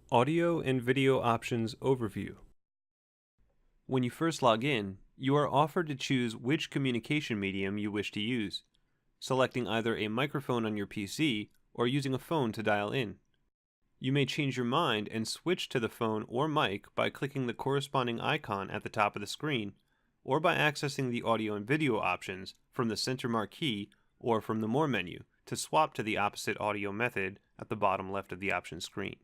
Audio and Video Options Overview. When you first log in, you are offered to choose which communication medium you wish to use, selecting either a microphone on your PC or using a phone to dial in. You may change your mind and switch to the phone or mic by clicking the corresponding icon at the top of the screen, or by accessing the audio and video options from the center marquee or from the More menu to swap to the opposite audio method at the bottom left of the options screen.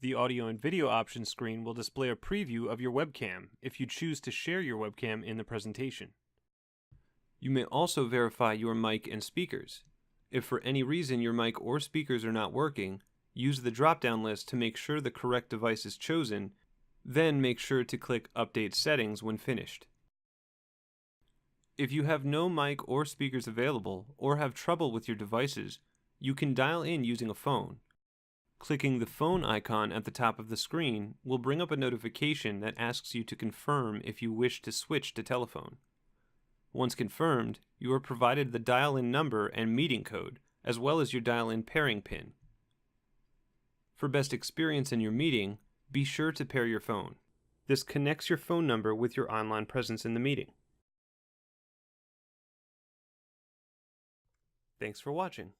The audio and video options screen will display a preview of your webcam if you choose to share your webcam in the presentation. You may also verify your mic and speakers. If for any reason your mic or speakers are not working, use the drop-down list to make sure the correct device is chosen, then make sure to click Update Settings when finished. If you have no mic or speakers available or have trouble with your devices, you can dial in using a phone. Clicking the phone icon at the top of the screen will bring up a notification that asks you to confirm if you wish to switch to telephone. Once confirmed, you are provided the dial-in number and meeting code, as well as your dial-in pairing PIN. For best experience in your meeting, be sure to pair your phone. This connects your phone number with your online presence in the meeting. Thanks for watching.